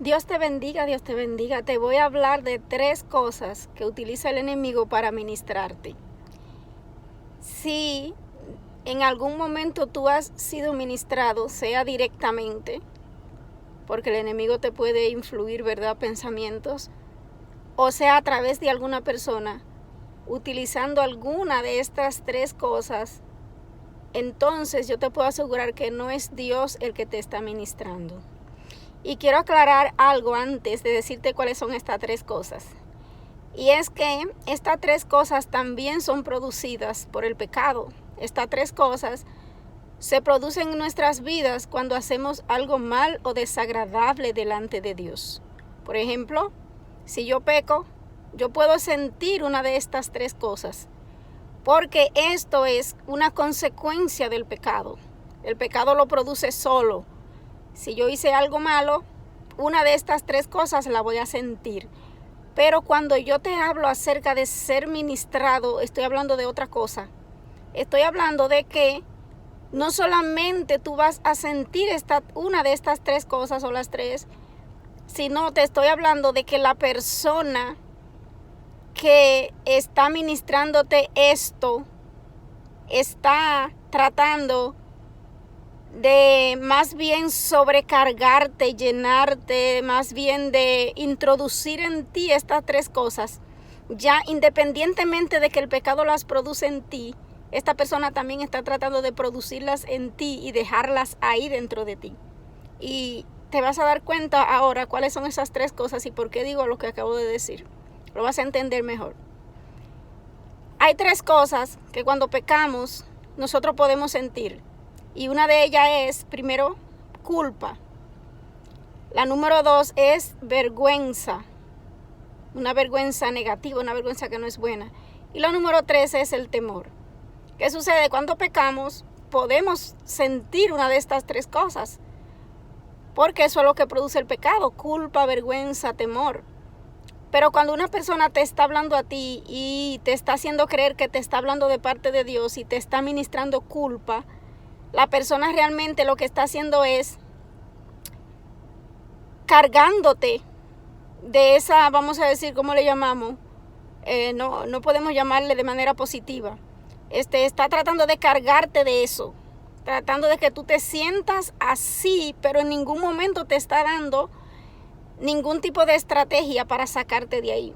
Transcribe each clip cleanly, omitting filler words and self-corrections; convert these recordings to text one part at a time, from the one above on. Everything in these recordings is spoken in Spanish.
Dios te bendiga, Dios te bendiga. Te voy a hablar de 3 cosas que utiliza el enemigo para ministrarte. Si en algún momento tú has sido ministrado, sea directamente, porque el enemigo te puede influir, ¿verdad?, pensamientos, o sea a través de alguna persona, utilizando alguna de estas 3 cosas, entonces yo te puedo asegurar que no es Dios el que te está ministrando. Y quiero aclarar algo antes de decirte cuáles son estas 3 cosas. Y es que estas 3 cosas también son producidas por el pecado. Estas 3 cosas se producen en nuestras vidas cuando hacemos algo mal o desagradable delante de Dios. Por ejemplo, si yo peco, yo puedo sentir una de estas 3 cosas, porque esto es una consecuencia del pecado. El pecado lo produce solo. Si yo hice algo malo, una de estas 3 cosas la voy a sentir. Pero cuando yo te hablo acerca de ser ministrado, estoy hablando de otra cosa. Estoy hablando de que no solamente tú vas a sentir una de estas 3 cosas o las 3, sino te estoy hablando de que la persona que está ministrándote esto está tratando de más bien sobrecargarte, llenarte, más bien de introducir en ti estas 3 cosas. Ya independientemente de que el pecado las produce en ti, esta persona también está tratando de producirlas en ti y dejarlas ahí dentro de ti. Y te vas a dar cuenta ahora cuáles son esas 3 cosas y por qué digo lo que acabo de decir. Lo vas a entender mejor. Hay 3 cosas que cuando pecamos nosotros podemos sentir. Y una de ellas es, primero, culpa. La número 2 es vergüenza. Una vergüenza negativa, una vergüenza que no es buena. Y la número 3 es el temor. ¿Qué sucede? Cuando pecamos podemos sentir una de estas 3 cosas. Porque eso es lo que produce el pecado. Culpa, vergüenza, temor. Pero cuando una persona te está hablando a ti y te está haciendo creer que te está hablando de parte de Dios y te está ministrando culpa, la persona realmente lo que está haciendo es cargándote de esa, vamos a decir, ¿cómo le llamamos? No podemos llamarle de manera positiva. Está tratando de cargarte de eso, tratando de que tú te sientas así, pero en ningún momento te está dando ningún tipo de estrategia para sacarte de ahí.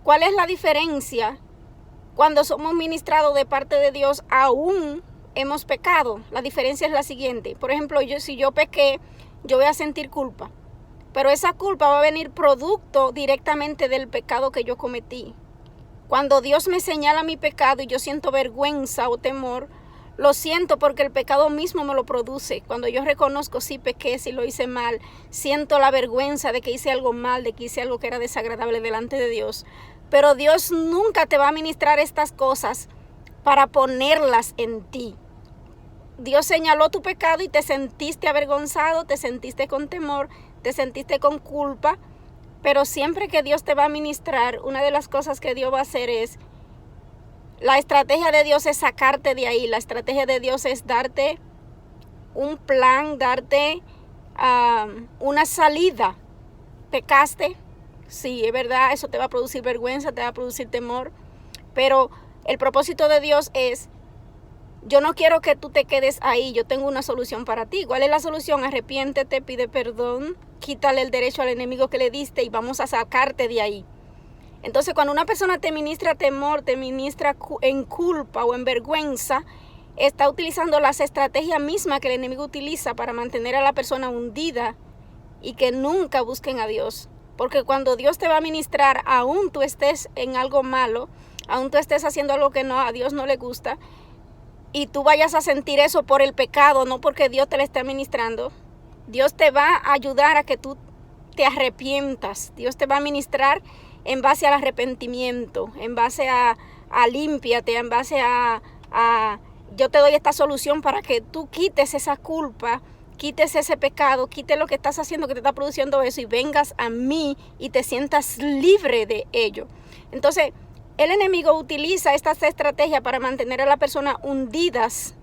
¿Cuál es la diferencia cuando somos ministrados de parte de Dios aún hemos pecado? La diferencia es la siguiente. Por ejemplo, si yo pequé, yo voy a sentir culpa. Pero esa culpa va a venir producto directamente del pecado que yo cometí. Cuando Dios me señala mi pecado y yo siento vergüenza o temor, lo siento porque el pecado mismo me lo produce. Cuando yo reconozco si pequé, si lo hice mal, siento la vergüenza de que hice algo mal, de que hice algo que era desagradable delante de Dios. Pero Dios nunca te va a ministrar estas cosas para ponerlas en ti. Dios señaló tu pecado y te sentiste avergonzado, te sentiste con temor, te sentiste con culpa, pero siempre que Dios te va a ministrar, una de las cosas que Dios va a hacer es, la estrategia de Dios es sacarte de ahí, la estrategia de Dios es darte un plan, darte una salida. ¿Pecaste? Sí, es verdad, eso te va a producir vergüenza, te va a producir temor, pero el propósito de Dios es, yo no quiero que tú te quedes ahí, yo tengo una solución para ti. ¿Cuál es la solución? Arrepiéntete, pide perdón, quítale el derecho al enemigo que le diste y vamos a sacarte de ahí. Entonces, cuando una persona te ministra temor, te ministra en culpa o en vergüenza, está utilizando las estrategias mismas que el enemigo utiliza para mantener a la persona hundida y que nunca busquen a Dios. Porque cuando Dios te va a ministrar, aún tú estés en algo malo, aún tú estés haciendo algo que a Dios no le gusta, y tú vayas a sentir eso por el pecado, no porque Dios te lo está ministrando, Dios te va a ayudar a que tú te arrepientas. Dios te va a ministrar en base al arrepentimiento, en base a límpiate, en base a yo te doy esta solución para que tú quites esa culpa, quites ese pecado, quites lo que estás haciendo que te está produciendo eso y vengas a mí y te sientas libre de ello. Entonces, el enemigo utiliza estas estrategias para mantener a la persona hundidas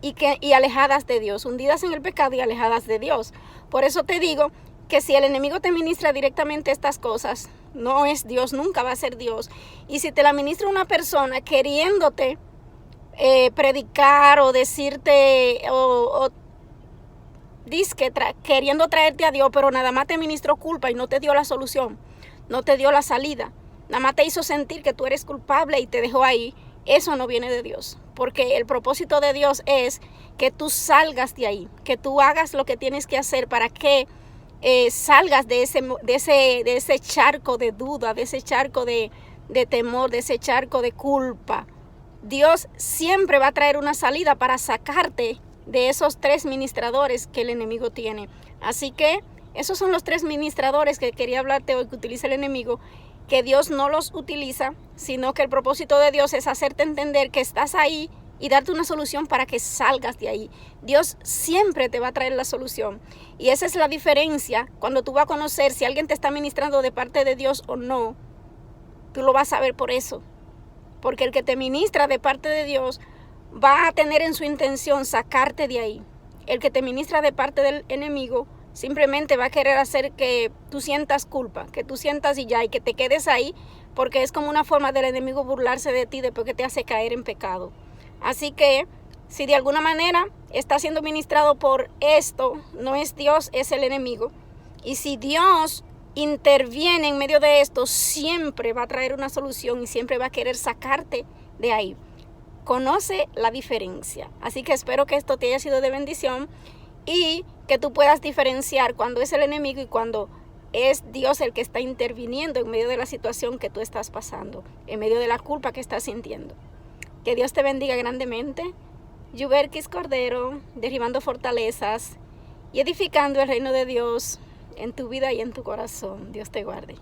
y alejadas de Dios, hundidas en el pecado y alejadas de Dios. Por eso te digo que si el enemigo te ministra directamente estas cosas, no es Dios, nunca va a ser Dios. Y si te la ministra una persona queriéndote predicar o decirte o queriendo traerte a Dios, pero nada más te ministró culpa y no te dio la solución, no te dio la salida, nada más te hizo sentir que tú eres culpable y te dejó ahí, eso no viene de Dios, porque el propósito de Dios es que tú salgas de ahí, que tú hagas lo que tienes que hacer para que salgas de ese charco de duda, de ese charco de temor, de ese charco de culpa. Dios siempre va a traer una salida para sacarte de esos 3 ministradores que el enemigo tiene. Así que esos son los 3 ministradores que quería hablarte hoy que utiliza el enemigo, que Dios no los utiliza, sino que el propósito de Dios es hacerte entender que estás ahí y darte una solución para que salgas de ahí. Dios siempre te va a traer la solución. Y esa es la diferencia cuando tú vas a conocer si alguien te está ministrando de parte de Dios o no. Tú lo vas a ver por eso. Porque el que te ministra de parte de Dios va a tener en su intención sacarte de ahí. El que te ministra de parte del enemigo simplemente va a querer hacer que tú sientas culpa, que tú sientas y que te quedes ahí, porque es como una forma del enemigo burlarse de ti después que te hace caer en pecado. Así que si de alguna manera está siendo ministrado por esto, no es Dios, es el enemigo. Y si Dios interviene en medio de esto, siempre va a traer una solución y siempre va a querer sacarte de ahí. Conoce la diferencia. Así que espero que esto te haya sido de bendición y que tú puedas diferenciar cuando es el enemigo y cuando es Dios el que está interviniendo en medio de la situación que tú estás pasando, en medio de la culpa que estás sintiendo. Que Dios te bendiga grandemente. Yuberkis Cordero, derribando fortalezas y edificando el reino de Dios en tu vida y en tu corazón. Dios te guarde.